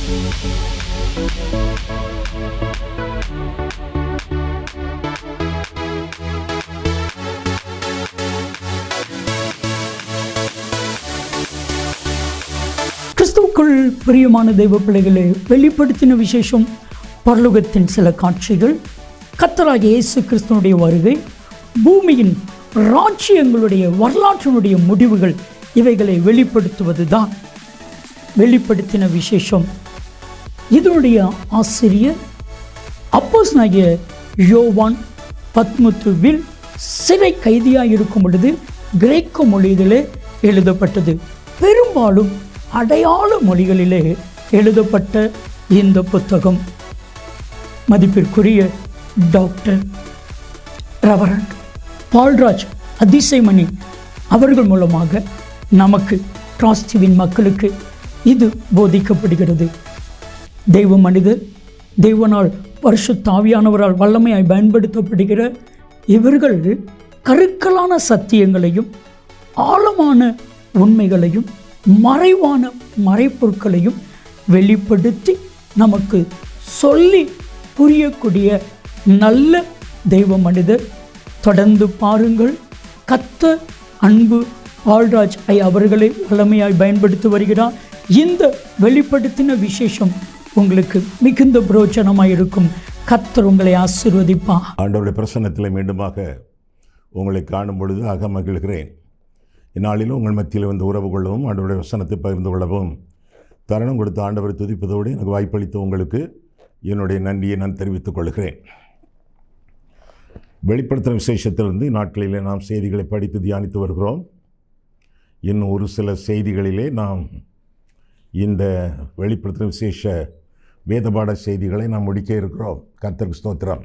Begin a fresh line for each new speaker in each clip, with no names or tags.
கிறிஸ்துவுக்குள் பிரியமான தெய்வ பிள்ளைகளே, வெளிப்படுத்தின விசேஷம் பரலோகத்தின் சில காட்சிகள், கர்த்தராகிய இயேசு கிறிஸ்துவனுடைய வருகை, பூமியின் ராஜ்யங்களுடைய வரலாற்றினுடைய முடிவுகள், இவைகளை வெளிப்படுத்துவது தான் வெளிப்படுத்தின விசேஷம். இதனுடைய ஆசிரியர் அப்போஸ்தலனாகிய யோவான் பத்மத்துவில் சிறை கைதியாக இருக்கும் பொழுது கிரேக்க மொழியிலே எழுதப்பட்டது. பெரும்பாலும் அடையாள மொழிகளிலே எழுதப்பட்ட இந்த புத்தகம் மதிப்பிற்குரிய டாக்டர் ரெவரண்ட் பால்ராஜ் அதிசயமணி அவர்கள் மூலமாக நமக்கு டிராஸ்டிவின் மக்களுக்கு இது போதிக்கப்படுகிறது. தெய்வ மனிதர், தெய்வனால் பரிசுத்த ஆவியானவரால் வல்லமையாய் பயன்படுத்தப்படுகிற இவர்கள் கருக்கலான சத்தியங்களையும் ஆழமான உண்மைகளையும் மறைவான மறைப்பொருட்களையும் வெளிப்படுத்தி நமக்கு சொல்லி புரியக்கூடிய நல்ல தெய்வ மனிதர். தொடர்ந்து பாருங்கள். கர்த்தர் அன்பு பால்ராஜ் அவர்களை வல்லமையாய் பயன்படுத்தி வருகிறார். இந்த வெளிப்படுத்தின விசேஷம் உங்களுக்கு மிகுந்த பிரயோஜனமாக இருக்கும். கர்த்தர் உங்களை ஆசீர்வதிப்பார்.
ஆண்டவருடைய பிரசன்னத்தில் மீண்டுமாக உங்களை காணும் பொழுது அகமகிழ்கிறேன். இந்நாளிலும் உங்கள் மத்தியில் வந்து உறவு கொள்ளவும் ஆண்டவருடைய வசனத்தை பகிர்ந்து கொள்ளவும் தருணம் கொடுத்த ஆண்டவரை துதிப்பதோடு எனக்கு வாய்ப்பளித்த உங்களுக்கு என்னுடைய நன்றியை நான் தெரிவித்துக் கொள்கிறேன். வெளிப்படுத்தின விசேஷத்திலிருந்து நாட்களிலே நாம் செய்திகளை படித்து தியானித்து வருகிறோம். இன்னும் ஒரு சில செய்திகளிலே நாம் இந்த வெளிப்படுத்தின விசேஷ வேதபாட செய்திகளை நாம் முடிக்க இருக்கிறோம். கர்த்தருக்கு ஸ்தோத்திரம்.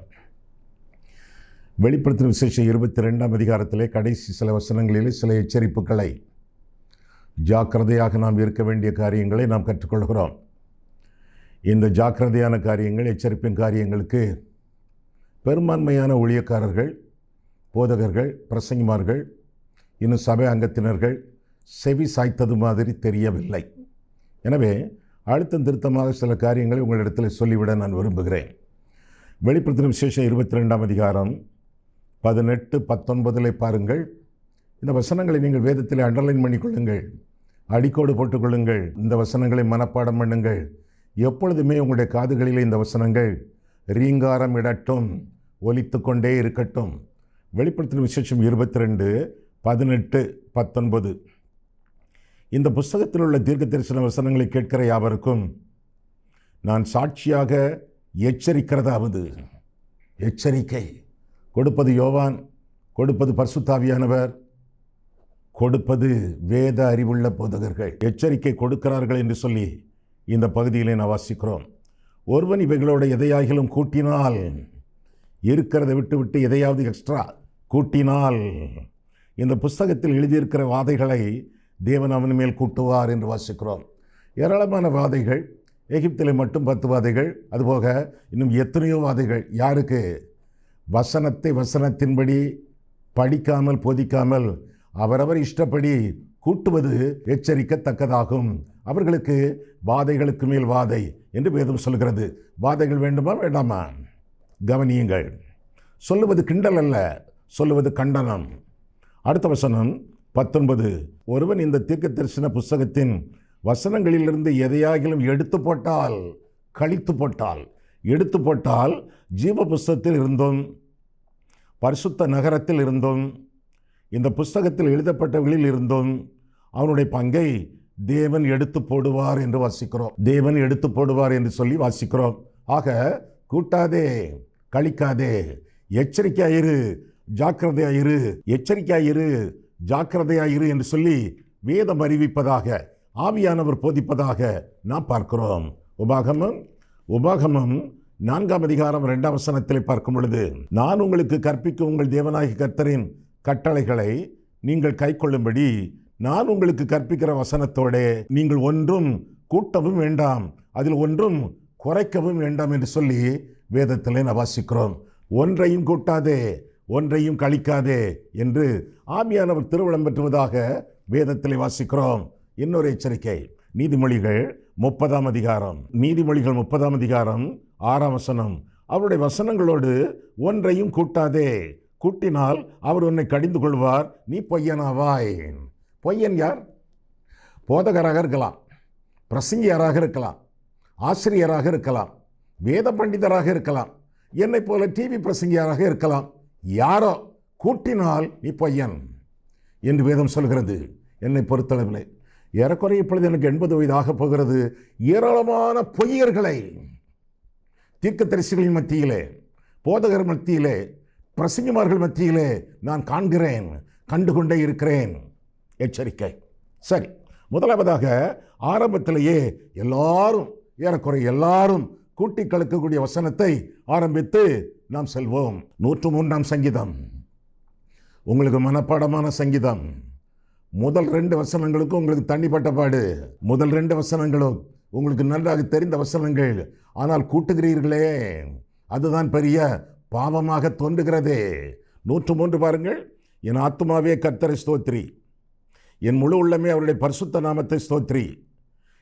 வெளிப்படுத்தின விசேஷம் 22ஆம் அதிகாரத்திலே கடைசி சில வசனங்களிலே சில எச்சரிப்புகளை, ஜாக்கிரதையாக நாம் இருக்க வேண்டிய காரியங்களை நாம் கற்றுக்கொள்கிறோம். இந்த ஜாக்கிரதையான காரியங்கள், எச்சரிப்பின் காரியங்களுக்கு பெரும்பான்மையான ஊழியக்காரர்கள், போதகர்கள், பிரசங்கிமார்கள், இன்னும் சபை அங்கத்தினர்கள் செவி சாய்த்தது மாதிரி தெரியவில்லை. எனவே அழுத்தம் திருத்தமாக சில காரியங்களை உங்களிடத்தில் சொல்லிவிட நான் விரும்புகிறேன். வெளிப்படுத்தின விசேஷம் 22ஆம் அதிகாரம் 18-19 பாருங்கள். இந்த வசனங்களை நீங்கள் வேதத்தில் அண்டர்லைன் பண்ணிக்கொள்ளுங்கள், அடிக்கோடு போட்டுக்கொள்ளுங்கள். இந்த வசனங்களை மனப்பாடம் பண்ணுங்கள். எப்பொழுதுமே உங்களுடைய காதுகளில் இந்த வசனங்கள் ரீங்காரம் இடட்டும், ஒலித்து கொண்டே இருக்கட்டும். வெளிப்படுத்தின விசேஷம் 22-18-19. இந்த புஸ்தகத்தில் உள்ள தீர்க்க தரிசன வசனங்களை கேட்கிற யாவருக்கும் நான் சாட்சியாக எச்சரிக்கிறதாவது, எச்சரிக்கை கொடுப்பது யோவான், கொடுப்பது பரிசுத்த ஆவியானவர், கொடுப்பது வேத அறிவுள்ள போதகர்கள் எச்சரிக்கை கொடுக்கிறார்கள் என்று சொல்லி இந்த பகுதியிலே நான் வாசிக்கிறோம். ஒருவன் இவைகளோட எதையாகிலும் கூட்டினால், இருக்கிறதை விட்டு எதையாவது எக்ஸ்ட்ரா கூட்டினால், இந்த புஸ்தகத்தில் எழுதியிருக்கிற வாதைகளை தேவன் அவன் மேல் கூட்டுவார் என்று வாசிக்கிறோம். ஏராளமான வாதைகள், எகிப்திலே மட்டும் 10 வாதைகள், அதுபோக இன்னும் எத்தனையோ வாதைகள். யாருக்கு? வசனத்தை வசனத்தின்படி படிக்காமல் போதிக்காமல் அவரவர் இஷ்டப்படி கூட்டுவது எச்சரிக்கத்தக்கதாகும். அவர்களுக்கு வாதைகளுக்கு மேல் வாதை என்று வேதம் சொல்கிறது. வாதைகள் வேண்டுமா வேண்டாமா? கவனியுங்கள். சொல்லுவது கிண்டல் அல்ல, சொல்லுவது கண்டனம். அடுத்த வசனம் 19. ஒருவன் இந்த தீர்க்க தரிசன புஸ்தகத்தின் வசனங்களிலிருந்து எதையாகிலும் எடுத்து போட்டால், கழித்து போட்டால், எடுத்து போட்டால், ஜீவ புஸ்தகத்தில் இருந்தும் பரிசுத்த நகரத்தில் இருந்தும் இந்த புஸ்தகத்தில் எழுதப்பட்டவர்களில் இருந்தும் அவனுடைய பங்கை தேவன் எடுத்து போடுவார் என்று வாசிக்கிறோம். தேவன் எடுத்து போடுவார் என்று சொல்லி வாசிக்கிறோம். ஆக கூட்டாதே, கழிக்காதே, எச்சரிக்கையாயிரு, ஜாக்கிரதையாயிரு, எச்சரிக்கையாயிரு, ஜாக்கிரதையாயிரு என்று சொல்லி வேதம் அறிவிப்பதாக, ஆவியானவர் போதிப்பதாக நாம் பார்க்கிறோம். உபாகமம் 4ஆம் அதிகாரம் 2ஆம் வசனத்தில் பார்க்கும் பொழுது, நான் உங்களுக்கு கற்பிக்கும் உங்கள் தேவனாகிய கர்த்தரின் கட்டளைகளை நீங்கள் கைக்கொள்ளும்படி நான் உங்களுக்கு கற்பிக்கிற வசனத்தோடு நீங்கள் ஒன்றும் கூட்டவும் வேண்டாம், அதில் ஒன்றும் குறைக்கவும் வேண்டாம் என்று சொல்லி வேதத்தில் நான் வாசிக்கிறோம். ஒன்றையும் கூட்டாதே, ஒன்றையும் கழிக்காதே என்று ஆவியானவர் திருவுளம் பெற்றுவதாக வேதத்தில் வாசிக்கிறோம். இன்னொரு எச்சரிக்கை, நீதிமொழிகள் 30ஆம் அதிகாரம், நீதிமொழிகள் 30ஆம் அதிகாரம் 6ஆம் வசனம். அவருடைய வசனங்களோடு ஒன்றையும் கூட்டாதே, கூட்டினால் அவர் உன்னை கடிந்து கொள்வார், நீ பொய்யனாவாய். பொய்யன் யார்? போதகராக இருக்கலாம், பிரசங்கியராக இருக்கலாம், ஆசிரியராக இருக்கலாம், வேத பண்டிதராக இருக்கலாம், என்னை போல டிவி பிரசங்கியராக இருக்கலாம். யாரோ கூட்டினால் நீ பொய்யன் என்று வேதம் சொல்கிறது. என்னை பொறுத்தளவில்லை ஏறக்குறைய இப்பொழுது எனக்கு 80 வயது ஆகப் போகிறது. ஏராளமான பொய்யர்களை தீர்க்கதரிசிகளின் மத்தியிலே, போதகர் மத்தியிலே, பிரசங்கிமார்கள் மத்தியிலே நான் காண்கிறேன், கண்டுகொண்டே இருக்கிறேன். எச்சரிக்கை. சரி, முதலாவதாக ஆரம்பத்திலேயே ஏறக்குறைய எல்லாரும் கூட்டி கலக்கக்கூடிய வசனத்தை ஆரம்பித்து நாம் செல்வோம். 103ஆம் சங்கீதம் உங்களுக்கு மனப்பாடமான சங்கீதம். முதல் 2 வசனங்களுக்கும் உங்களுக்கு தண்ணிப்பட்ட பாடு. முதல் 2 வசனங்களும் உங்களுக்கு நன்றாக தெரிந்த வசனங்கள். ஆனால் கூட்டுகிறீர்களே, அதுதான் பெரிய பாவமாக தோன்றுகிறதே. 103 பாருங்கள். என் ஆத்துமாவே கர்த்தரை ஸ்தோத்திரி, என் முழு உள்ளமே அவருடைய பரிசுத்த நாமத்தை ஸ்தோத்திரி.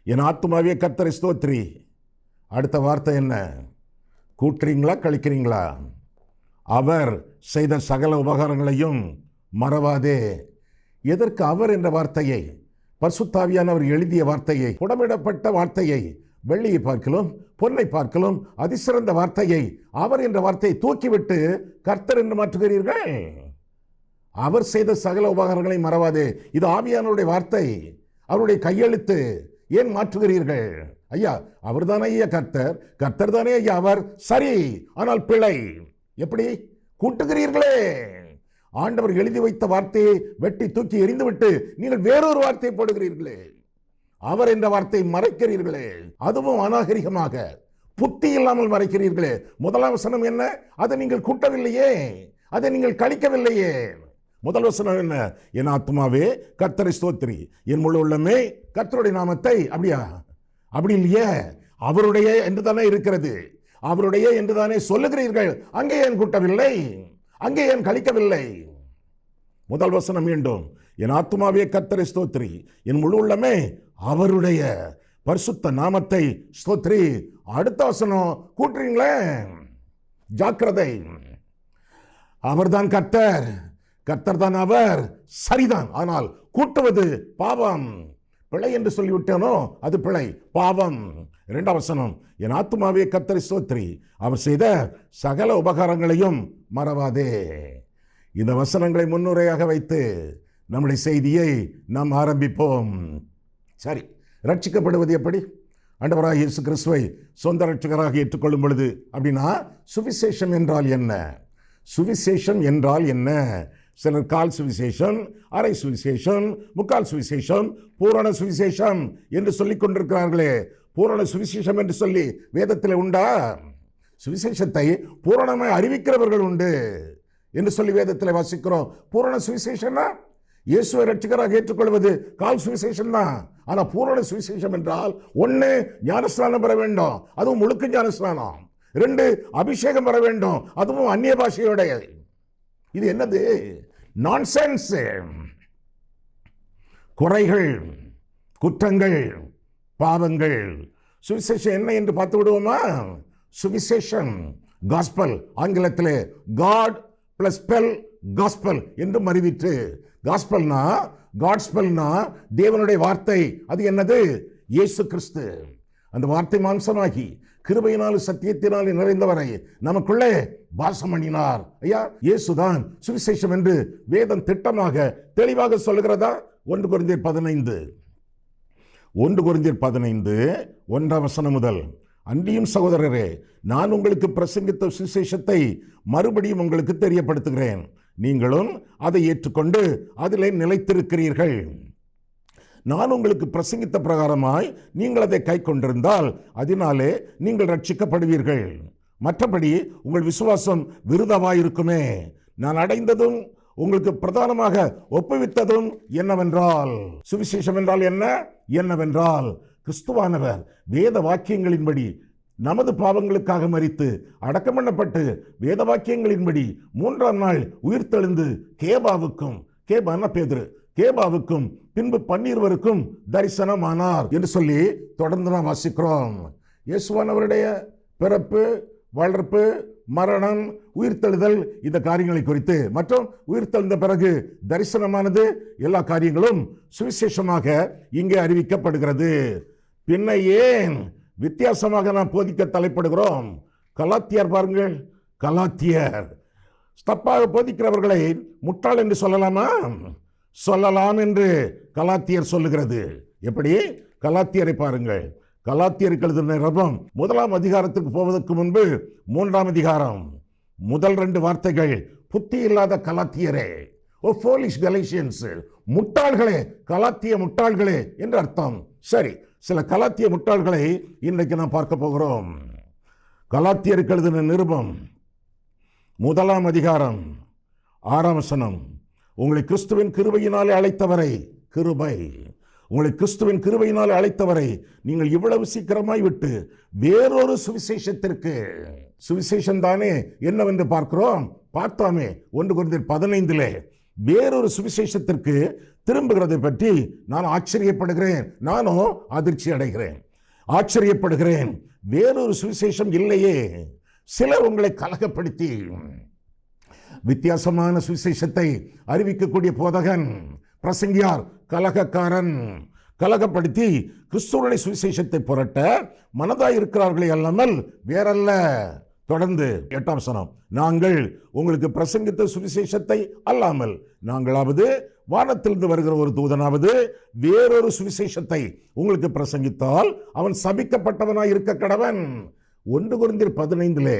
என் ஆத்துமாவே கர்த்தரை ஸ்தோத்திரி. அடுத்த வார்த்தை என்ன? கூட்டுறீங்களா, கழிக்கிறீங்களா? அவர் செய்த சகல உபகாரங்களையும் மறவாதே. எதற்கு அவர் என்ற வார்த்தையை, பரிசுத்தாவியானவர் எழுதிய வார்த்தையை, புடமிடப்பட்ட வார்த்தையை, வெள்ளியை பார்க்கலும் பொன்னை பார்க்கலும் அதிசிறந்த வார்த்தையை, அவர் என்ற வார்த்தையை தூக்கிவிட்டு கர்த்தர் என்று மாற்றுகிறீர்கள்? அவர் செய்த சகல உபகாரங்களை மறவாதே. இது ஆவியானவருடைய வார்த்தை, அவருடைய கையெழுத்து. ஏன் மாற்றுகிறீர்கள்? ஐயா, அவர் தானே ஐயா கர்த்தர், கர்த்தர் தானே ஐயா அவர். சரி, ஆனால் பிழை. எப்படி? கூட்டுகிறீர்களே. ஆண்டவர் எழுதி வைத்த வார்த்தையை வெட்டி தூக்கி எறிந்துவிட்டு நீங்கள் வேறொரு வார்த்தையை போடுகிறீர்களே. அவர் என்ற வார்த்தையை மறைக்கிறீர்களே, அதுவும் அநாகரிகமாக, புத்தி இல்லாமல் மறைக்கிறீர்களே. முதலாம் வசனம் என்ன? அதை நீங்கள் கூட்டவில்லையே, அதை நீங்கள் கழிக்கவில்லையே. முதல் வசனம் என்ன? என் ஆத்மாவே கர்த்தரை ஸ்தோத்திரி, என் முழு உள்ளமே கர்த்தருடைய நாமத்தை. அப்படியா? அப்படி இல்லையே. அவருடைய என்று தானே இருக்கிறது, அவருடைய என்று தானே சொல்லுகிறீர்கள். அங்கே ஏன் கூட்டவில்லை? அங்கே ஏன் கழிக்கவில்லை? முதல் வசனம் மீண்டும், என் ஆத்துமாவே கர்த்தரை ஸ்தோத்திரி, என் முழு உள்ளமே அவருடைய பரிசுத்த நாமத்தை ஸ்தோத்திரி. அடுத்த வசனம் கூட்டுறீங்களே, ஜாக்கிரதை. அவர்தான் கர்த்தர், கர்த்தர் தான் அவர், சரிதான். ஆனால் கூட்டுவது பாவம். பிழை என்று சொல்லிவிட்டேனோ, அது பிழை, பாவம். 2ஆம் வசனம், என் ஆத்துமாவே கர்த்தரை ஸ்தோத்திரி, அவர் செய்த சகல உபகாரங்களையும் மறவாதே. இந்த வசனங்களை முன்னுரையாக வைத்து நம்முடைய செய்தியை நாம் ஆரம்பிப்போம். சரி, ரட்சிக்கப்படுவது எப்படி? ஆண்டவராகிய இயேசு கிறிஸ்துவை சொந்த ரட்சகராக ஏற்றுக்கொள்ளும் பொழுது அப்படின்னா சுவிசேஷம் என்றால் என்ன? சுவிசேஷம் என்றால் என்ன? சிலர் கால் சுவிசேஷம், அரை சுவிசேஷம், முக்கால் சுவிசேஷம், பூரண சுவிசேஷம் என்று சொல்லிக் கொண்டிருக்கிறார்களே. பூரண சுவிசேஷம் என்று சொல்லி வேதத்தில் உண்டா? சுவிசேஷத்தை பூரணமாய் அறிவிக்கிறவர்கள் உண்டு என்று சொல்லி வேதத்தில் வாசிக்கிறோம். பூரண சுவிசேஷம்னா இயேசுவை ரட்சகராக ஏற்றுக்கொள்வது கால் சுவிசேஷம் தான். ஆனால் பூரண சுவிசேஷம் என்றால் 1 ஞானஸ்நானம் பெற வேண்டும், அதுவும் முழுக்க ஞானஸ்நானம். 2 அபிஷேகம் பெற வேண்டும், அதுவும் அந்நிய பாஷையோடைய. இது என்னது? நான்சென்ஸ். குறைகள், குற்றங்கள், பாவங்கள். சுவிசேஷம் என்ன என்று பார்த்து விடுவோமா? சுவிசேஷம், காஸ்பல், ஆங்கிலத்திலே காட் பிளஸ் பெல் காஸ்பல் என்று மறிவிற்று. காஸ்பல்னா, காட்ஸ்பெல்னா தேவனுடைய வார்த்தை. அது என்னது? இயேசு கிறிஸ்து. அந்த வார்த்தை மாம்சமாகி கிருபையினாலும் சத்தியத்தினாலும் நிறைந்தவரை நமக்குள்ளே வாசம் பண்ணினார். ஐயா, இயேசுதான் சுவிசேஷம் என்று வேதம் திட்டமாக தெளிவாக சொல்லுகிறதா? 1 கொரிந்தியர் 15 1ஆம் வசனம் முதல், அன்றியும் சகோதரரே, நான் உங்களுக்கு பிரசங்கித்த சுவிசேஷத்தை மறுபடியும் உங்களுக்கு தெரியப்படுத்துகிறேன். நீங்களும் அதை ஏற்றுக்கொண்டு அதிலே நிலைத்திருக்கிறீர்கள். நான் உங்களுக்கு பிரசங்கித்த பிரகாரமாய் நீங்கள் அதை கை கொண்டிருந்தால் அதனாலே நீங்கள் ரட்சிக்கப்படுவீர்கள். மற்றபடி உங்கள் விசுவாசம் விருதாவாயிருக்குமே. நான் அடைந்ததும் உங்களுக்கு பிரதானமாக ஒப்புவித்ததும் என்னவென்றால், சுவிசேஷம் என்றால் என்னவென்றால், கிறிஸ்துவானவர் வேத வாக்கியங்களின்படி நமது பாவங்களுக்காக மரித்து அடக்கம் பண்ணப்பட்டு வேத வாக்கியங்களின்படி 3ஆம் நாள் உயிர்த்தெழுந்து கேபாவுக்கும், கேபான பேதுரு, கேபாவுக்கும் பின்பு 12 தரிசனமானார் என்று சொல்லி தொடர்ந்து நாம் வாசிக்கிறோம். இயேசுவானவருடைய பிறப்பு, வளர்ப்பு, மரணம், உயிர்த்தெழுதல் இந்த காரியங்களை குறித்து மற்றும் உயிர்த்தெழுந்த பிறகு தரிசனமானது எல்லா காரியங்களும் சுவிசேஷமாக இங்கே அறிவிக்கப்படுகிறது. பின்ன ஏன் வித்தியாசமாக நாம் போதிக்க தலைப்படுகிறோம்? கலாத்தியர் பாருங்கள், கலாத்தியர் தப்பாக போதிக்கிறவர்களை முட்டாள் என்று சொல்லலாமா? சொல்லலாம் என்று கலாத்தியர் சொல்லுகிறது. எப்படி? கலாத்தியரை பாருங்கள். கலாத்தியருக்கு எழுதின நிருபம் 1 அதிகாரத்துக்கு போவதற்கு முன்பு 3 அதிகாரம் முதல் 2 வார்த்தைகள், புத்தி இல்லாத கலாத்தியரே, ஓ ஃபோலிஷ் கலேஷியன்ஸ், முட்டாள்களே, கலாத்திய முட்டாள்களே என்று அர்த்தம். சரி, சில கலாத்திய முட்டாள்களை இன்றைக்கு நாம் பார்க்க போகிறோம். கலாத்தியருக்கு எழுதின நிருபம் 1 அதிகாரம் 6 வசனம், உங்களை கிறிஸ்துவின் கிருபையினாலே அழைத்தவரை, கிருபை, உங்களை கிறிஸ்துவின் கிருபையினாலே அழைத்தவரை நீங்கள் இவ்வளவு சீக்கிரமாய் விட்டு வேறொரு சுவிசேஷத்திற்கு, சுவிசேஷம் தானே என்னவென்று பார்க்கிறோம், பார்த்தாமே 1 கொரிந்தியர் 15 வேறொரு சுவிசேஷத்திற்கு திரும்புகிறதை பற்றி நான் ஆச்சரியப்படுகிறேன். நானும் அதிர்ச்சி அடைகிறேன், ஆச்சரியப்படுகிறேன். வேறொரு சுவிசேஷம் இல்லையே. சிலர் உங்களை கலகப்படுத்தி வித்தியாசமான சுவிசேஷத்தை அறிவிக்கக்கூடிய போதகன், பிரசங்கியார், கலகக்காரன், கலகப்படுத்தி கிறிஸ்துவனுடைய சுவிசேஷத்தை புரட்ட மனதாய் இருக்கிறார்களே அல்லாமல் வேறல்ல. தொடர்ந்து 8 வசனம், நாங்கள் உங்களுக்கு பிரசங்கித்த சுவிசேஷத்தை அல்லாமல் நாங்களாவது வானத்திலிருந்து வருகிற ஒரு தூதனாவது வேறொரு சுவிசேஷத்தை உங்களுக்கு பிரசங்கித்தால் அவன் சபிக்கப்பட்டவனாய் இருக்க கடவன். 1 கொரிந்தியர் 15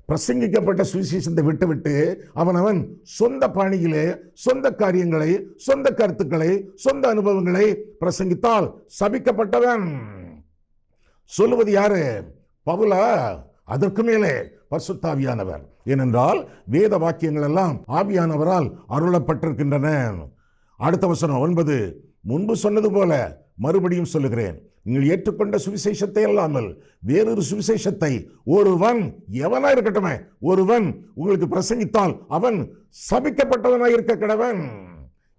பிரசங்கிக்கப்பட்ட சுவிசேஷத்தை விட்டுவிட்டு அவன் சொந்த பாணியிலே சொந்த காரியங்களை, சொந்த கருத்துக்களை, சொந்த அனுபவங்களை பிரசங்கித்தால் சபிக்கப்பட்டவன். சொல்லுவது யாரு? பவுலா? அதற்கு மேலே பரிசுத்த ஆவியானவர். ஏனென்றால் வேத வாக்கியங்கள் எல்லாம் ஆவியானவரால் அருளப்பட்டிருக்கின்றன. அடுத்த வசனம் 9, முன்பு சொன்னது போல மறுபடியும் சொல்லுகிறேன், நீங்கள் ஏற்றுக்கொண்ட சுவிசேஷத்தை அல்லாமல் வேறொரு சுவிசேஷத்தை ஒருவன், எவனாய் இருக்கட்டுமே, ஒருவன் உங்களுக்கு பிரசங்கித்தால் அவன் சபிக்கப்பட்டவனாய் இருக்க கடவன்.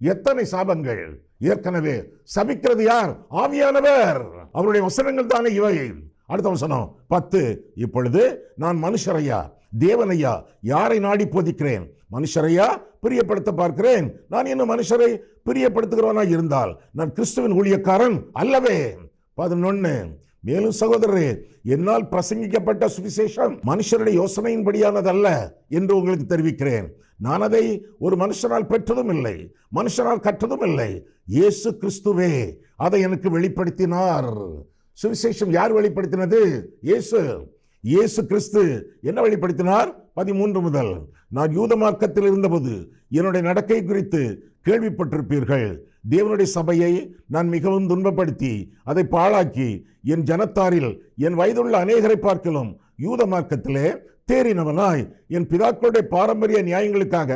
எத்தனை சாபங்கள்! ஏற்கனவே சபிக்கிறது யார்? ஆவியானவர். அவருடைய வசனங்கள் தானே இவை. அடுத்த வசனம் 10, இப்பொழுது நான் மனுஷரையா தேவனையா யாரை நாடி போதிக்கிறேன்? மனுஷரையா பிரியப்படுத்த பார்க்கிறேன்? நான் இன்னும் மனுஷரை பிரியப்படுத்துகிறவனாய் இருந்தால் நான் கிறிஸ்துவின் ஊழியக்காரன் அல்லவே. 11, மேலும் சகோதரரே, என்னால் பிரசங்கிக்கப்பட்ட சுவிசேஷம் மனுஷருடைய யோசனையின்படியானதல்ல என்று உங்களுக்கு தெரிவிக்கிறேன். நான் அதை ஒரு மனுஷனால் பெற்றதும் இல்லை, மனுஷனால் கற்றதும் இல்லை. இயேசு கிறிஸ்துவே அதை எனக்கு வெளிப்படுத்தினார். சுவிசேஷம் யார் வெளிப்படுத்தினது? இயேசு. இயேசு கிறிஸ்து என்ன வெளிப்படுத்தினார்? 13 முதல், நான் யூத மார்க்கத்தில் இருந்தபோது என்னுடைய நடக்கை குறித்து கேள்விப்பட்டிருப்பீர்கள். தேவனுடைய சபையை நான் மிகவும் துன்பப்படுத்தி அதை பாழாக்கி என் ஜனத்தாரில் என் வயதுள்ள அநேகரை பார்க்கலும் யூத மார்க்கத்திலே தேறினவனாய் என் பிதாக்களுடைய பாரம்பரிய நியாயங்களுக்காக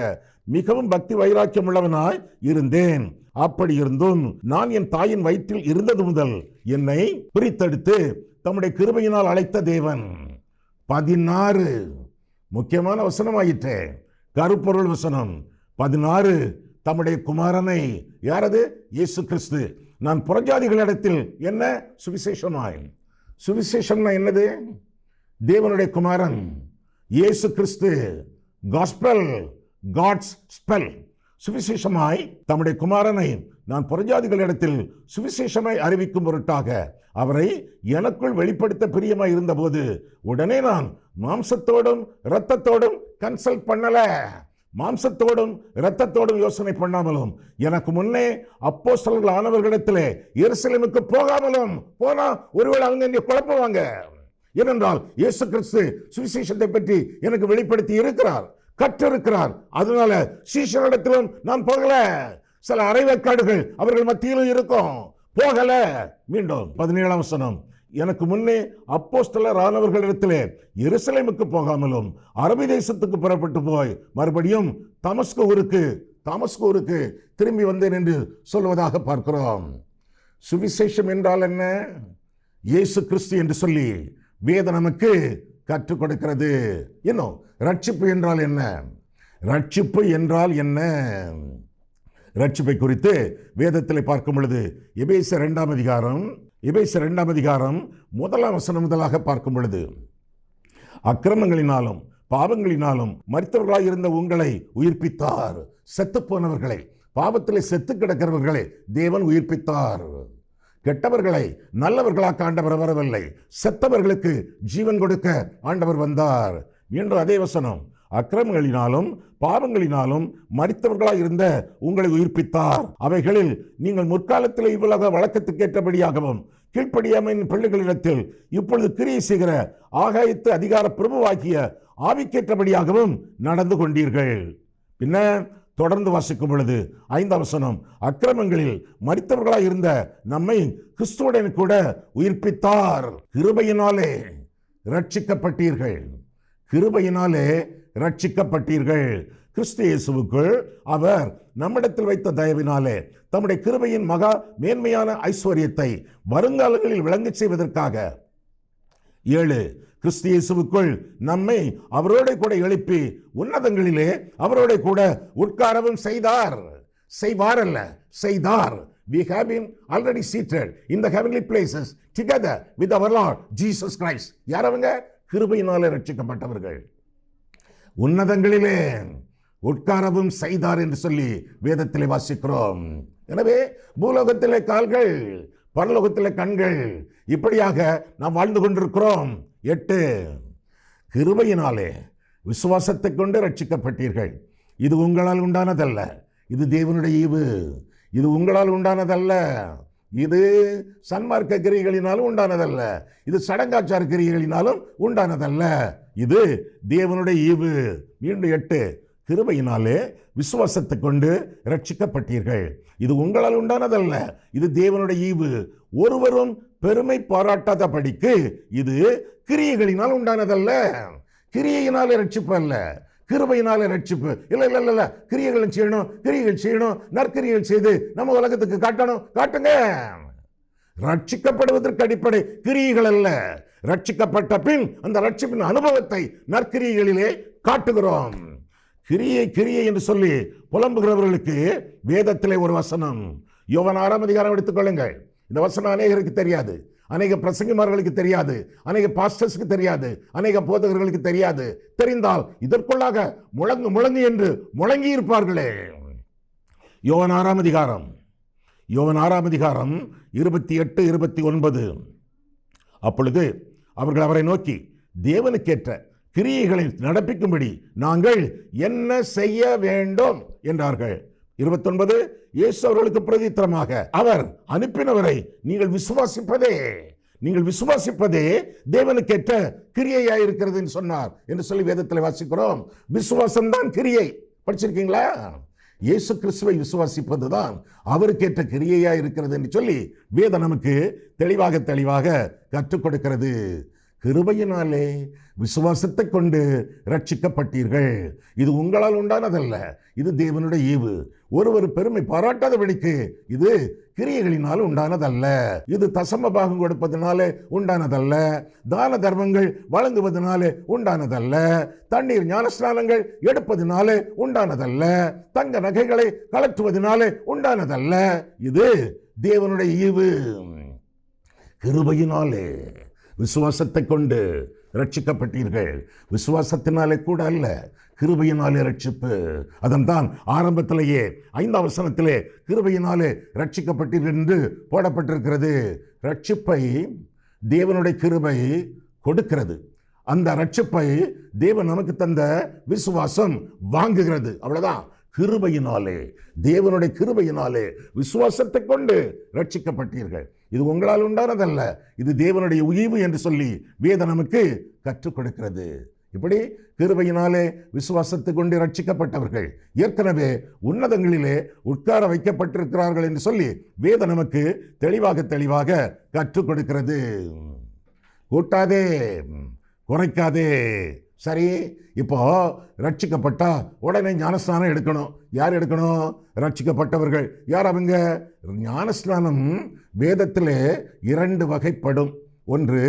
மிகவும் பக்தி வைராக்கியம் உள்ளவனாய் இருந்தேன். அப்படி இருந்தும் நான் என் தாயின் வயிற்றில் இருந்தது முதல் என்னை பிரித்தெடுத்து தம்முடைய கிருபையினால் அழைத்த தேவன். 16 முக்கியமான வசனமாயிற்றே, கருப்பொருள் வசனம். 16 தம்முடைய குமாரனை, யாரது? இயேசு கிறிஸ்து, நான் புறஜாதிகளிடத்தில் என்ன சுவிசேஷமாய். சுவிசேஷம்னா என்னது? தேவனுடைய குமாரன் இயேசு கிறிஸ்து. Gospel, God's spell. சுவிசேஷமாய் தம்முடைய குமாரனை நான் புறஜாதிகளிடத்தில் சுவிசேஷமாய் அறிவிக்கும் பொருட்டாக அவரை எனக்குள் வெளிப்படுத்த பிரியமாய் இருந்தபோது உடனே நான் மாம்சத்தோடும் இரத்தத்தோடும் கன்சல்ட் பண்ணல. மாம்சத்தோடும் இரத்தத்தோடும் யோசனை பண்ணாமலும் எனக்கு முன்னே அப்போஸ்தலர்கள் ஆனவர்களிடத்திலே எருசலேமுக்கு போகாமலும் போனா ஒருவேளை அவங்க இங்கே குழப்புவாங்க. ஏனென்றால் இயேசு கிறிஸ்து சுவிசேஷத்தை பற்றி எனக்கு வெளிப்படுத்தி இருக்கிறார், கற்றிருக்கிறார். அதனால சீஷரிடத்திலும் நான் போகல. சில அரைவேக்காடுகள் அவர்கள் மத்தியிலும் இருக்கும், போகல. மீண்டும் 17ஆம் வசனம், எனக்கு முன்னே அப்போஸ்தலர் ஆனவர்களிடத்திலே எருசலேமுக்கு போகாமலும் அரபி தேசத்துக்கு புறப்பட்டு போய் மறுபடியும் தமஸ்கு ஊருக்கு திரும்பி வந்தேன் என்று சொல்வதாக பார்க்கிறோம். சுவிசேஷம் என்றால் என்ன? இயேசு கிறிஸ்து என்று சொல்லி வேதம் நமக்கு கற்றுக் கொடுக்கிறது. இன்னும் ரட்சிப்பு என்றால் என்ன? ரட்சிப்பு என்றால் என்ன? ரட்சிப்பை குறித்து வேதத்தில் பார்க்கும் பொழுது எபேசியர் 2 அதிகாரம் 1 வசனம் முதலாக பார்க்கும் பொழுது, அக்கிரமங்களினாலும் பாவங்களினாலும் மரித்தவர்களாய் இருந்த உங்களை உயிர்ப்பித்தார். செத்து போனவர்களை, பாவத்திலே செத்து கிடக்கிறவர்களை தேவன் உயிர்ப்பித்தார். கெட்டவர்களை நல்லவர்களாக ஆண்டவர் வரவில்லை, செத்தவர்களுக்கு ஜீவன் கொடுக்க ஆண்டவர் வந்தார். மீண்டும் அதே வசனம், அக்கிரமங்களினாலும் பாவங்களினாலும் மரித்தவர்களாய் இருந்த உங்களை உயிர்ப்பித்தார். அவைகளில் நீங்கள் முற்காலத்தில் இவ்வுலக வழக்கத்துக்கேற்றபடியாகவும் கீழ்ப்படியாமையின் பிள்ளைகளிடத்தில் இப்பொழுது கிரியை செய்கிற ஆகாயத்து அதிகார பிரபுவாகிய ஆவிக்கேற்றபடியாகவும் நடந்து கொண்டீர்கள். பின்ன தொடர்ந்து வாசிக்கும் பொழுது 5 வசனம், அக்கிரமங்களில் மரித்தவர்களாய் இருந்த நம்மை கிறிஸ்துவுடன் கூட உயிர்ப்பித்தார். கிருபையினாலே ரட்சிக்கப்பட்டீர்கள். கிருபையினாலே ரட்சிக்கப்பட்டீர்கள். கிறிஸ்து இயேசுவுக்குள் அவர் நம்மிடத்தில் வைத்த தயவினாலே தம்முடைய கிருபையின் மகா மேன்மையான ஐஸ்வர்யத்தை வருங்காலங்களில் விளங்கச் செய்வதற்காக 7 கிறிஸ்து இயேசுவுக்குள் நம்மை அவரோட கூட எழுப்பி உன்னதங்களிலே அவரோட கூட உட்காரவும் செய்தார். செய்வார் அல்ல, செய்தார். We have been already seated in the heavenly places together with our Lord Jesus Christ. யார் அவங்க? கிருபையினாலே ரட்சிக்கப்பட்டவர்கள். உன்னதங்களிலே உட்காரவும் செய்தார் என்று சொல்லி வேதத்திலே வாசிக்கிறோம். எனவே பூலோகத்திலே கால்கள், பரலோகத்திலே கண்கள், இப்படியாக நாம் வாழ்ந்து கொண்டிருக்கிறோம். 8 கிருபையினாலே விசுவாசத்தை கொண்டு ரட்சிக்கப்பட்டீர்கள். இது உங்களால் உண்டானதல்ல, இது தேவனுடைய ஈவு. இது உங்களால் உண்டானதல்ல, இது சன்மார்க்க கிரியைகளினாலும் உண்டானதல்ல, இது சடங்காச்சார கிரியைகளினாலும் உண்டானதல்ல, இது தேவனுடைய ஈவு. மீண்டும் 8 கிருபையினாலே விசுவாசத்தை கொண்டு ரட்சிக்கப்பட்டீர்கள். இது உங்களால் உண்டானதல்ல, இது தேவனுடைய ஈவு. ஒருவரும் பெருமை பாராட்டாத படிக்கு இது கிரியைகளினால் உண்டானதல்ல. கிரியையினாலே ரட்சிப்பு அல்ல, கிருபையினாலே ரட்சிப்பு. இல்ல, கிரியைகள் செய்யணும், நற்கிரியைகள் செய்து நம்ம உலகத்துக்கு காட்டுங்க. ரட்சிக்கப்படுவதற்கு அடிப்படை கிரியைகள் அல்ல. ரட்சிக்கப்பட்ட பின் அந்த ரட்சிப்பின் அனுபவத்தை நற்கிரியைகளிலே காட்டுகிறோம். கிரியை என்று சொல்லி புலம்புகிறவர்களுக்கு வேதத்திலே ஒரு வசனம், யோவான் 6 அதிகாரம் எடுத்துக்கொள்ளுங்கள். இந்த வசனம் அநேகருக்கு தெரியாது, அநேக பிரசங்கிமார்களுக்கு தெரியாது, அநேக பாஸ்டர்ஸ்க்கு தெரியாது, அநேக போதகர்களுக்கு தெரியாது. தெரிந்தால் இதற்குள்ளாக முழங்கு என்று முழங்கி இருப்பார்களே. யோவான் 6 அதிகாரம் 28, 29. அப்பொழுது அவர்கள் அவரை நோக்கி, தேவனுக்கேற்ற கிரியைகளை நடப்பிக்கும்படி நாங்கள் என்ன செய்ய வேண்டும் என்றார்கள். 29 இயேசு அவர்களுக்கு பிரதித்திரமாக, அவர் அனுப்பினவரை நீங்கள் விசுவாசிப்பதே தேவனுக்கேற்ற கிரியையாயிருக்கிறது என்று சொன்னார் என்று சொல்லி வேதத்தில் வாசிக்கிறோம். விசுவாசம்தான் கிரியை. படிச்சிருக்கீங்களா? இயேசு கிறிஸ்துவை விசுவாசிப்பதுதான் அவருக்கேற்ற கிரியையா இருக்கிறது என்று சொல்லி வேதம் நமக்கு தெளிவாக கற்றுக் கொடுக்கிறது. கிருபையினாலே விசுவாசத்தை கொண்டு ரட்சிக்கப்பட்டீர்கள். இது உங்களால் உண்டானதல்ல, இது தேவனுடைய ஈவு. ஒருவர் பெருமை பாராட்டாதபடிக்கு இது கிரியைகளினால் உண்டானதல்ல. இது தசம பாகம் கொடுப்பதனாலே உண்டானதல்ல, தான தர்மங்கள் வழங்குவதனாலே உண்டானதல்ல, தண்ணீர் ஞானஸ்நானங்கள் எடுப்பதனாலே உண்டானதல்ல, தங்க நகைகளை கலற்றுவதனாலே உண்டானதல்ல. இது தேவனுடைய ஈவு. கிருபையினாலே விசுவாசத்தை கொண்டு ரட்சிக்கப்பட்டீர்கள். விசுவாசத்தினாலே கூட அல்ல, கிருபையினாலே ரட்சிப்பு. அதன்தான் ஆரம்பத்திலேயே 5 வசனத்திலே கிருபையினாலே ரட்சிக்கப்பட்டீர்கள் என்று போடப்பட்டிருக்கிறது. ரட்சிப்பை தேவனுடைய கிருபை கொடுக்கிறது. அந்த ரட்சிப்பை தேவன் நமக்கு தந்த விசுவாசம் வாங்குகிறது. அவ்வளவுதான். கிருபையினாலே, தேவனுடைய கிருபையினாலே விசுவாசத்தை கொண்டு ரட்சிக்கப்பட்டீர்கள். இது உங்களால் உண்டானதல்ல, இது தேவனுடைய ஈவு என்று சொல்லி வேதம் நமக்கு கற்றுக் கொடுக்கிறது. இப்படி கிருபையினாலே விசுவாசத்தை கொண்டு ரட்சிக்கப்பட்டவர்கள் ஏற்கனவே உன்னதங்களிலே உட்கார வைக்கப்பட்டிருக்கிறார்கள் என்று சொல்லி வேதம் நமக்கு தெளிவாக கற்றுக் கொடுக்கிறது. கூட்டாதே, குறைக்காதே. சரி, இப்போ ரட்சிக்கப்பட்டா உடனே ஞானஸ்நானம் எடுக்கணும். யார் எடுக்கணும்? ரட்சிக்கப்பட்டவர்கள். யார் அவங்க? ஞானஸ்நானம் வேதத்திலே 2 வகைப்படும். ஒன்று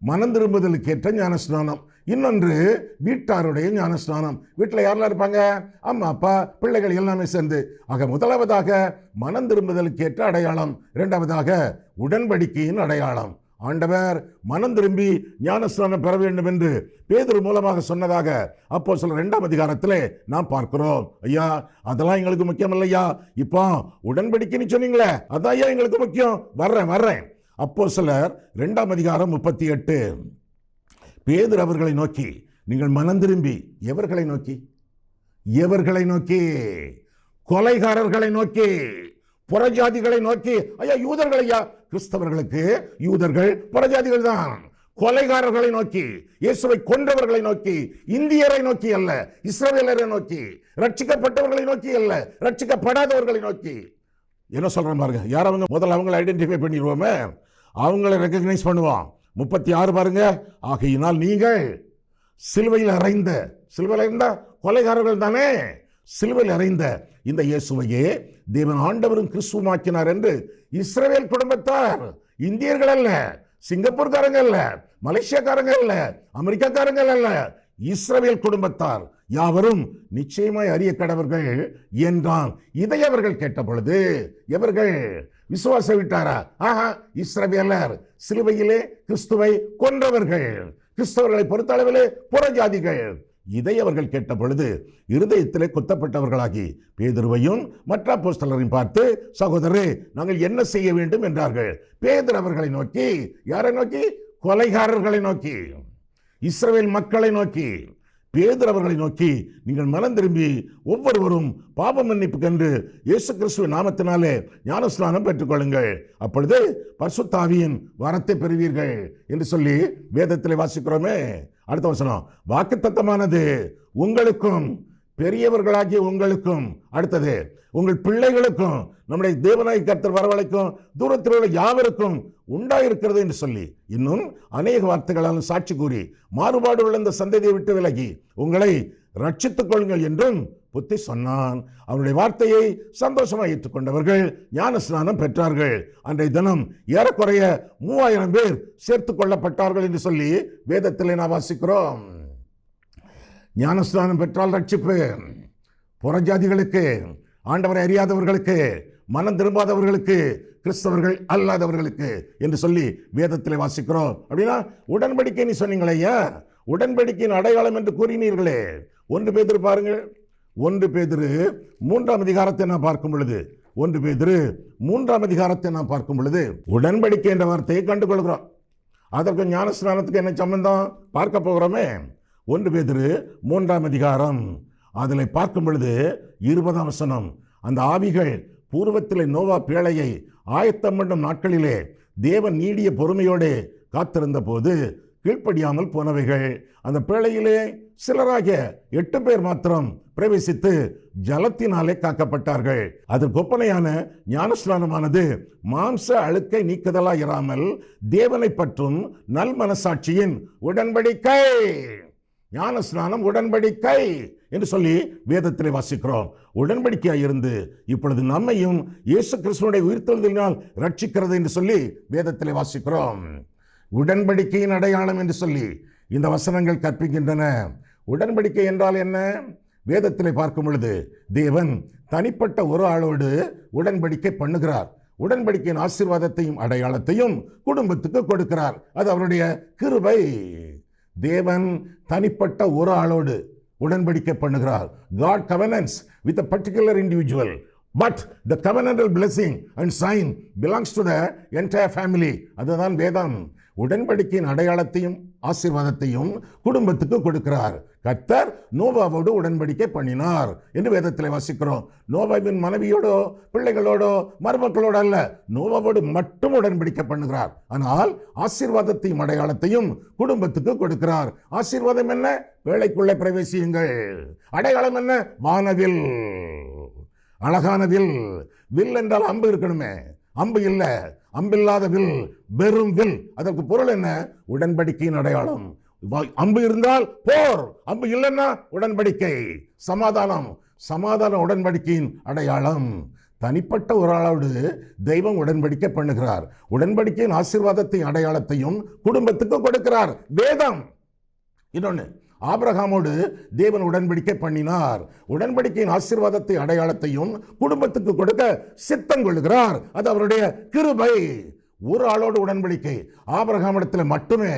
மனம் திரும்புதலுக்கேற்ற ஞானஸ்நானம், இன்னொன்று வீட்டாருடைய ஞானஸ்நானம். வீட்டில் யாரெல்லாம் இருப்பாங்க? அம்மா அப்பா பிள்ளைகள் எல்லாமே சேர்ந்து. ஆக முதலாவதாக மனம் திரும்புதலுக்கேற்ற அடையாளம், இரண்டாவதாக உடன்படிக்கையின் அடையாளம். ஆண்டவர் மனம் திரும்பி ஞானஸ்நானம் பெற வேண்டும் என்று பேதுரு மூலமாக சொன்னதாக அப்போஸ்தலர் 2ஆம் அதிகாரத்திலே நாம் பார்க்கிறோம். ஐயா அதெல்லாம் எங்களுக்கு முக்கியம் இல்லையா, இப்போ உடன்படிக்கைன்னு சொன்னீங்களே அதான் ஐயா எங்களுக்கு முக்கியம். வர்றேன். அப்போஸ்தலர் 2ஆம் அதிகாரம் 38. பேதுரு அவர்களை நோக்கி, நீங்கள் மனம் திரும்பி எவர்களை நோக்கி? கொலைகாரர்களை நோக்கி, புறஜாதிகளை நோக்கி. ஐயா யூதர்கள், ஐயா கிறிஸ்தவர்களுக்கு யூதர்கள் புறஜாதிகள் தான். கொலைகாரர்களை நோக்கி, இயேசுவை கொன்றவர்களை நோக்கி, இந்தியரை நோக்கி அல்ல, இஸ்ரவேலரை நோக்கி, ரட்சிக்கப்பட்டவர்களை நோக்கி அல்ல, ரட்சிக்கப்படாதவர்களை நோக்கி. என்ன சொல்றேன் பாருங்க. யார் அவங்க? முதல்ல அவங்களை ஐடென்டிஃபை பண்ணிடுவோமே, அவங்களை ரெகக்னைஸ் பண்ணுவோம். 36 பாருங்க. ஆகையினால் நீங்கள் சிலுவையில் அறைந்த கொலைகாரர்கள் தானே, சிலுவையில் அறைந்த இந்த இயேசுவையே தேவன் ஆண்டவரும் கிறிஸ்துவாக்கினார் என்று இஸ்ரவேல் குடும்பத்தார், இந்தியர்கள் அல்ல, சிங்கப்பூர்காரங்க அல்ல, மலேசியாக்காரங்க அல்ல, அமெரிக்காக்காரங்க அல்ல, இஸ்ரவேல் குடும்பத்தார் யாவரும் நிச்சயமாய் அறிய கடவர்கள் என்றான். இதை அவர்கள் கேட்ட பொழுது எவர்கள் விசுவாச விட்டாரா? இஸ்ரவேலர், சிலுவையிலே கிறிஸ்துவை கொன்றவர்கள், கிறிஸ்தவர்களை பொறுத்தளவிலே புறஜாதிகள். இதை அவர்கள் கேட்ட பொழுது இருதயத்திலே குத்தப்பட்டவர்களாகி பேதுருவையும் மற்ற அப்போஸ்தலரையும் பார்த்து, சகோதரரே நாங்கள் என்ன செய்ய வேண்டும் என்றார்கள். பேதுரு அவர்களை நோக்கி, யாரை நோக்கி? கொலைகாரர்களை நோக்கி, இஸ்ரவேல் மக்களை நோக்கி, பேதுரு அவர்களை நோக்கி, நீங்கள் மனம் திரும்பி ஒவ்வொருவரும் பாவ மன்னிப்பு கண்டு இயேசு கிறிஸ்துவின் நாமத்தினாலே ஞானஸ்நானம் பெற்றுக்கொள்ளுங்கள், அப்பொழுது பரிசுத்த ஆவியின் வரத்தை பெறுவீர்கள் என்று சொல்லி வேதத்திலே வாசிக்கிறோமே. அடுத்த வசனம், வாக்குத்தத்தமானது உங்களுக்கும், பெரியவர்களாகிய உங்களுக்கும், அடுத்தது உங்கள் பிள்ளைகளுக்கும், நம்முடைய தேவனாய் கர்த்தர் வரவழைக்கும் தூரத்தில் உள்ள யாவருக்கும் உண்டாயிருக்கிறது என்று சொல்லி இன்னும் அநேக வார்த்தைகளாலும் சாட்சி கூறி மாறுபாடு உள்ள இந்த சந்ததியை விட்டு விலகி உங்களை ரட்சித்துக் கொள்ளுங்கள் என்றும் புத்தி சொன்னான். அவனுடைய வார்த்தையை சந்தோஷமாக ஏற்றுக்கொண்டவர்கள் ஞானஸ்நானம் பெற்றார்கள். அன்றைய தினம் ஏறக்குறைய 3000 பேர் சேர்த்துக் கொள்ளப்பட்டார்கள் என்று சொல்லி வேதத்திலே நாம் வாசிக்கிறோம். ஞானஸ்நானம் பெற்றால் ரட்சிப்பு. புறஜாதிகளுக்கு, ஆண்டவரை அறியாதவர்களுக்கு, மனம் திரும்பாதவர்களுக்கு, கிறிஸ்தவர்கள் அல்லாதவர்களுக்கு என்று சொல்லி வேதத்திலே வாசிக்கிறோம். அப்படின்னா உடன்படிக்கை நீ சொன்னீங்களே, உடன்படிக்கையின் அடையாளம் என்று கூறினீர்களே. 1 பேதுரு பாருங்கள். 1 பேதுரு 3ஆம் அதிகாரத்தை நாம் பார்க்கும் பொழுது, 1 பேதுரு 3ஆம் அதிகாரத்தை நாம் பார்க்கும் பொழுது உடன்படிக்கை என்ற வார்த்தையை கண்டுகொள்கிறோம். அதற்கு ஞானஸ்நானத்துக்கு என்ன சம்பந்தம் பார்க்க போகிறோமே. 1 பேதுரு 3ஆம் அதிகாரம் அதில் பார்க்கும் பொழுது 20ஆம் வசனம், அந்த ஆவிகள் பூர்வத்திலே நோவா பேழையை ஆயத்தம் பண்ணும் நாட்களிலே தேவன் நீடிய பொறுமையோடு காத்திருந்த போது கீழ்ப்படியாமல் போனவைகள். அந்த பேழையிலே சிலராகிய 8 பேர் மாத்திரம் பிரவேசித்து ஜலத்தினாலே காக்கப்பட்டார்கள். அதற்கு ஒப்பனையான ஞானஸ்நானமானது மாம்ச அழுக்கை நீக்குதலாய் இராமல் தேவனை பற்றும் நல் மனசாட்சியின் உடன்படிக்கை. ஞானஸ்நானம் உடன்படிக்கை என்று சொல்லி வேதத்திலே வாசிக்கிறோம். உடன்படிக்கையாக இருந்து இப்பொழுது நம்மையும் இயேசு கிறிஸ்துவினுடைய உயிர்த்தெழுதலினால் ரட்சிக்கிறது என்று சொல்லி வேதத்திலே வாசிக்கிறோம். உடன்படிக்கையின் அடையாளம் என்று சொல்லி இந்த வசனங்கள் கற்பிக்கின்றன. உடன்படிக்கை என்றால் என்ன? வேதத்திலே பார்க்கும் பொழுது தேவன் தனிப்பட்ட ஒரு ஆளோடு உடன்படிக்கை பண்ணுகிறார். உடன்படிக்கையின் ஆசீர்வாதத்தையும் அடையாளத்தையும் குடும்பத்துக்கு கொடுக்கிறார். அது அவருடைய கிருபை. தேவன் தனிப்பட்ட ஒரு ஆளோடு உடன்படிக்கை பண்ணுகிறார். God covenants with a particular individual, but the covenantal blessing and sign belongs to the entire family. அதுதான் வேதம். உடன்படிக்கையின் அடையாளத்தையும் ஆசீர்வாதத்தையும் குடும்பத்துக்கு கொடுக்கிறார். கர்த்தர் நோவாவோடு உடன்படிக்கை பண்ணினார் என்று வேதத்திலே வாசிக்கிறோம். நோவாவின் மனைவியோடோ பிள்ளைகளோடோ மருமக்களோடு அல்ல, நோவாவோடு மட்டும் உடன்படிக்கை பண்ணுகிறார். ஆனால் ஆசீர்வாதத்தையும் அடையாளத்தையும் குடும்பத்துக்கு கொடுக்கிறார். ஆசீர்வாதம் என்ன? வேலைக்குள்ளே பிரவேசியுங்கள். அடையாளம் என்ன? வானவில், அழகான வில். வில் என்றால் அம்பு இருக்கணுமே, அம்பு இல்ல, அம்பில்லாத வில், வெறும் வில். அதற்கு பொருள் என்ன? உடன்படிக்கையின் அடையாளம். அம்பு இருந்தால் போர், அம்பு இல்லைன்னா உடன்படிக்கை, சமாதானம். சமாதான உடன்படிக்கையின் அடையாளம். தனிப்பட்ட ஒரு ஆளோடு தெய்வம் உடன்படிக்கை பண்ணுகிறார். உடன்படிக்கையின் ஆசீர்வாதத்தையும் அடையாளத்தையும் குடும்பத்துக்கு கொடுக்கிறார் வேதம். இன்னொன்று, ஆபிரகாமோடு தேவன் உடன்படிக்கை பண்ணினார். உடன்படிக்கையின் ஆசீர்வாதத்தை அடையாளத்தையும் குடும்பத்துக்கு கொடுக்க சித்தம் கொள்கிறார். அது அவருடைய கிருபை. ஒரு ஆளோடு உடன்படிக்கை, ஆபிரகாம் இடத்துல மட்டுமே,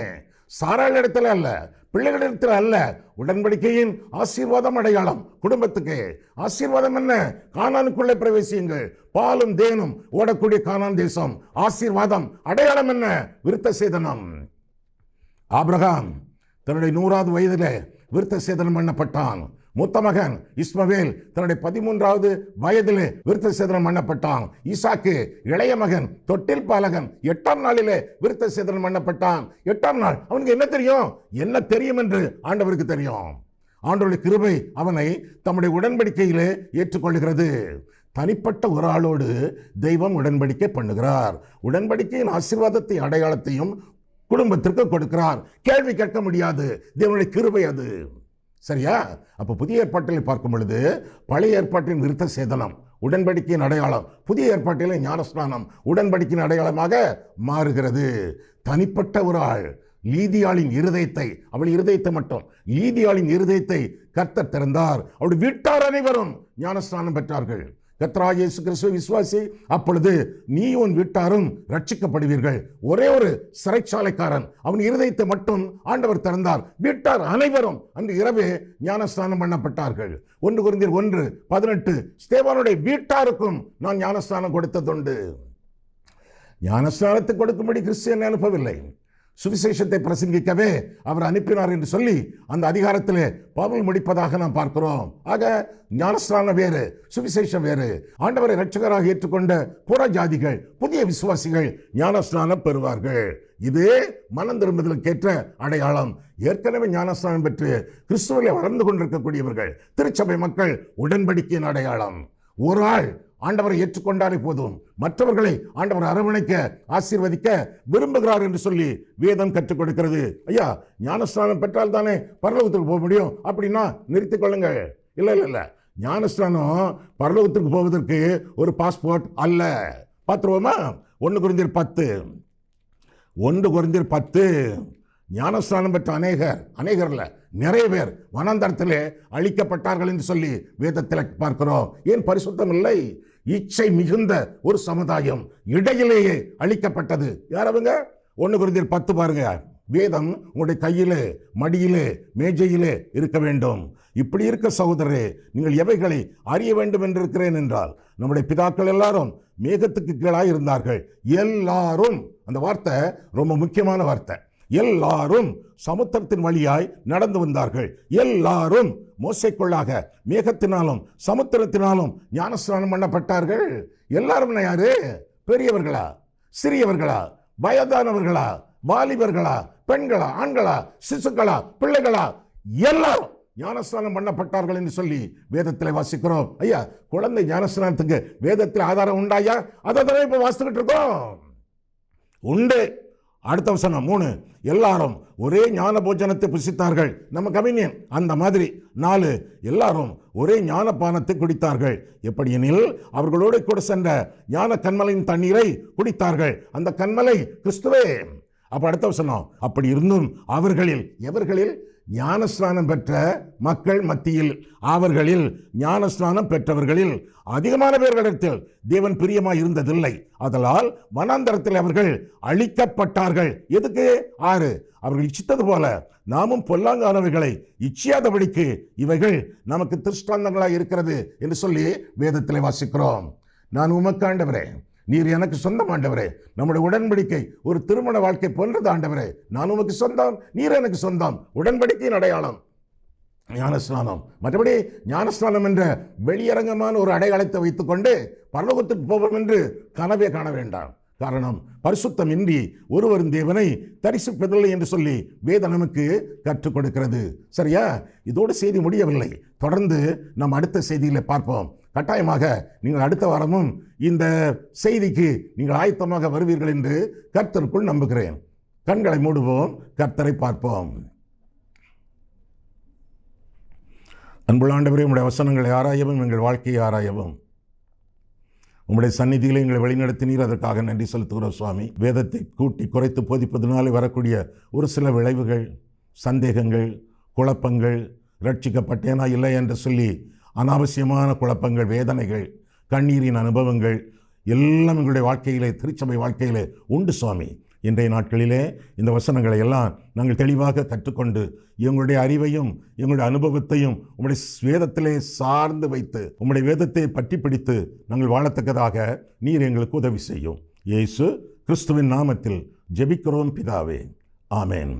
சாராள் இடத்துல அல்ல, பிள்ளைகளிடத்தில் அல்ல. உடன்படிக்கையின் ஆசீர்வாதம் அடையாளம் குடும்பத்துக்கு. ஆசீர்வாதம் என்ன? கானானுக்குள்ளே பிரவேசியுங்கள், பாலும் தேனும் ஓடக்கூடிய கானான் தேசம். ஆசீர்வாதம் அடையாளம் என்ன? விருத்த சேதனம். ஆபிரகாம் தன்னுடைய 100வது வயதிலே விருத்த சேதனம் பண்ணப்பட்டான். மூத்த மகன் இஸ்மவேல் தன்னுடைய 13வது வயதிலே விருத்த சேதனம் பண்ணப்பட்டான். ஈசாக்கு இளைய மகன் தொட்டில் பாலகன் 8ஆம் நாளிலே விருத்த சேதனம் பண்ணப்பட்டான். 8ஆம் நாள் அவனுக்கு என்ன தெரியும்? என்ன தெரியும் என்று ஆண்டவருக்கு தெரியும். ஆண்டவருடைய கிருபை அவனை தம்முடைய உடன்படிக்கையிலே ஏற்றுக்கொள்கிறது. தனிப்பட்ட ஒரு ஆளோடு தெய்வம் உடன்படிக்கை பண்ணுகிறார். உடன்படிக்கையின் ஆசீர்வாதத்தை அடையாளத்தையும் குடும்பத்திற்கு கொடுக்கிறார். கேள்வி கேட்க முடியாது, தேவனுடைய கிருபை அது. சரியா? அப்போ புதிய ஏற்பாட்டில் பார்க்கும் பொழுது பழைய ஏற்பாட்டின் விருத்த சேதனம் உடன்படிக்கையின் அடையாளம், புதிய ஏற்பாட்டில் ஞானஸ்நானம் உடன்படிக்கையின் அடையாளமாக மாறுகிறது. தனிப்பட்ட ஒரு ஆள் லீதியாளின் இருதயத்தை, அவள் இருதயத்தை மட்டும், லீதியாளின் இருதயத்தை கர்த்தர் திறந்தார். அவருடைய வீட்டார் அனைவரும் ஞானஸ்நானம் பெற்றார்கள். கர்த்தராகிய இயேசு கிறிஸ்துவை விசுவாசி, அப்பொழுது நீ உன் வீட்டாரும் ரட்சிக்கப்படுவீர்கள். ஒரே ஒரு சிறைச்சாலைக்காரன், அவன் இருதயத்தை மட்டும் ஆண்டவர் திறந்தார். வீட்டார் அனைவரும் அன்று இரவே ஞானஸ்நானம் பண்ணப்பட்டார்கள். 1 கொரிந்தியர் 1:18, ஸ்தேவானுடைய வீட்டாருக்கும் நான் ஞானஸ்நானம் கொடுத்ததுண்டு. ஞானஸ்நானத்தை கொடுக்கும்படி கிறிஸ்து என்னை அனுப்பவில்லை, சுவிசேஷத்தை பிரசங்கிக்கவே அவர் அனுப்பினார் என்று சொல்லி அந்த அதிகாரத்திலே பவுல் முடிப்பதாக நாம் பார்க்கிறோம். ஆக ஞானஸ்நானம் வேறு, சுவிசேஷம் வேறு. ஆண்டவரை இரட்சகராக ஏற்றுக்கொண்ட புற ஜாதிகள், புதிய விசுவாசிகள் ஞானஸ்நானம் பெறுவார்கள். இது மனம் திரும்புதலுக்கேற்ற அடையாளம். ஏற்கனவே ஞானஸ்நானம் பெற்று கிறிஸ்துவிலே வளர்ந்து கொண்டிருக்கக்கூடியவர்கள், திருச்சபை மக்கள், உடன்படிக்கையின் அடையாளம். ஒரு ஆள் ஆண்டவரை ஏற்றுக்கொண்டாலே போதும், மற்றவர்களை ஆண்டவர் அரவணைக்க, ஆசீர்வதிக்க விரும்புகிறார் என்று சொல்லி வேதம் கற்றுக் கொடுக்கிறது. ஐயா, ஞானஸ்நானம் பெற்றால் தானே பரலோகத்துக்கு போக முடியும் அப்படின்னா நிறுத்திக் கொள்ளுங்கள். இல்லை, ஞானஸ்நானம் பரலோகத்துக்கு போவதற்கு ஒரு பாஸ்போர்ட் அல்ல. பார்த்துருவோமா? 1 கொரிந்தியர் 10 ஞானஸ்நானம் பெற்ற அநேகர்ல நிறைய பேர் வனாந்தரத்திலே அழிக்கப்பட்டார்கள் என்று சொல்லி வேதத்தில் பார்க்கிறோம். ஏன் பரிசுத்தம் இல்லை? இச்சை மிகுந்த ஒரு சமுதாயம் இடையிலேயே அழிக்கப்பட்டது. யார் அவங்க? 1 கொரிந்தியர் 10 பாருங்க. வேதம் உங்களுடைய கையிலே, மடியிலே, மேஜையிலே இருக்க வேண்டும். இப்படி இருக்க சகோதரரே, நீங்கள் எவைகளை அறிய வேண்டும் என்று இருக்கிறேன் என்றால், நம்முடைய பிதாக்கள் எல்லாரும் மேகத்துக்கு கீழாய் இருந்தார்கள். எல்லாரும், அந்த வார்த்தை ரொம்ப முக்கியமான வார்த்தை. எல்லாரும் சமுத்திரத்தின் வழியாய் நடந்து வந்தார்கள். எல்லாரும் மோசைக்குள்ளாக மேகத்தினாலும் சமுத்திரத்தினாலும் ஞானஸ்நானம் பண்ணப்பட்டார்கள். எல்லாரும் யாரு? பெரியவர்களா, சிறியவர்களா, வயதானவர்களா, வாலிபர்களா, பெண்களா, ஆண்களா, சிசுக்களா, பிள்ளைகளா, எல்லாரும் ஞானஸ்நானம் பண்ணப்பட்டார்கள் என்று சொல்லி வேதத்தில் வாசிக்கிறோம். ஐயா, குழந்தை ஞானஸ்நானத்துக்கு வேதத்தில் ஆதாரம் உண்டாயா? அதை தானே இப்போ வாசித்துக்கிட்டு இருக்கோம். உண்டு. அடுத்த வசனம் 3, எல்லாரும் ஒரே ஞான போஜனத்தை புசித்தார்கள். நம்ம கவிஞன் அந்த மாதிரி. 4, எல்லாரும் ஒரே ஞான பானத்தை குடித்தார்கள். எப்படியெனில் அவர்களோடு கூட சென்ற ஞான கண்மலையின் தண்ணீரை குடித்தார்கள். அந்த கண்மலை கிறிஸ்துவே. அப்ப அடுத்த வசனம், அப்படி இருந்தும் அவர்களில், எவர்களில்? ஞானஸ்நானம் பெற்ற மக்கள் மத்தியில், அவர்களில் ஞானஸ்நானம் பெற்றவர்களில் அதிகமான பேர்களிடத்தில் தேவன் பிரியமாய் இருந்ததில்லை. அதனால் வனாந்தரத்தில் அவர்கள் அழிக்கப்பட்டார்கள். எதுக்கு? 6, அவர்கள் இச்சித்தது போல நாமும் பொல்லாங்கானவைகளை இச்சியாதபடிக்கு இவைகள் நமக்கு திருஷ்டாந்தங்களாய் இருக்கிறது என்று சொல்லி வேதத்திலே வாசிக்கிறோம். நான் உமக்கு ஆண்டவரே, நீர் எனக்கு சொந்தம் ஆண்டவரே. நம்முடைய உடன்படிக்கை ஒரு திருமண வாழ்க்கை போன்றது ஆண்டவரே. நான் உமக்கு சொந்தம், நீர் எனக்கு சொந்தம். உடன்படிக்கையின் அடையாளம் ஞானஸ்நானம். மற்றபடி ஞானஸ்நானம் என்ற வெளியரங்கமான ஒரு அடையாளத்தை வைத்துக்கொண்டு பரலோகத்துக்கு போவோம் என்று கனவே காண வேண்டாம். காரணம், பரிசுத்தம் இன்றி ஒருவரும் தேவனை தரிசிப்பதில்லை என்று சொல்லி வேதம் நமக்கு கற்றுக் கொடுக்கிறது. சரியா? இதோடு செய்தி முடியவில்லை. தொடர்ந்து நாம் அடுத்த செய்தியில பார்ப்போம். கட்டாயமாக நீங்கள் அடுத்த வாரமும் இந்த செய்திக்கு நீங்கள் ஆயத்தமாக வருவீர்கள் என்று கர்த்தருக்குள் நம்புகிறேன். கண்களை மூடுவோம், கர்த்தரை பார்ப்போம். அன்புள்ள ஆண்டவரே, உம்முடைய வசனங்களை ஆராயவும், எங்கள் வாழ்க்கையை ஆராயவும், உம்முடைய சந்நிதியில் எங்களை வழிநடத்தினீர், அதற்காக நன்றி செலுத்துகிறோம் சுவாமி. வேதத்தை கூட்டி குறைத்து போதிப்பதனாலே வரக்கூடிய ஒரு சில விளைவுகள், சந்தேகங்கள், குழப்பங்கள், ரட்சிக்கப்பட்டேனா இல்லை என்று சொல்லி அனாவசியமான குழப்பங்கள், வேதனைகள், கண்ணீரின் அனுபவங்கள் எல்லாம் எங்களுடைய வாழ்க்கையிலே, திருச்சபை வாழ்க்கையிலே உண்டு சுவாமி. இன்றைய நாட்களிலே இந்த வசனங்களை எல்லாம் நாங்கள் தெளிவாக கற்றுக்கொண்டு எங்களுடைய அறிவையும் எங்களுடைய அனுபவத்தையும் உம்முடைய வேதத்திலே சார்ந்து வைத்து உம்முடைய வேதத்தை பற்றி பிடித்து நாங்கள் வாழத்தக்கதாக நீர் எங்களுக்கு உதவி செய்யும். இயேசு கிறிஸ்துவின் நாமத்தில் ஜெபிக்கிறோம் பிதாவே, ஆமென்.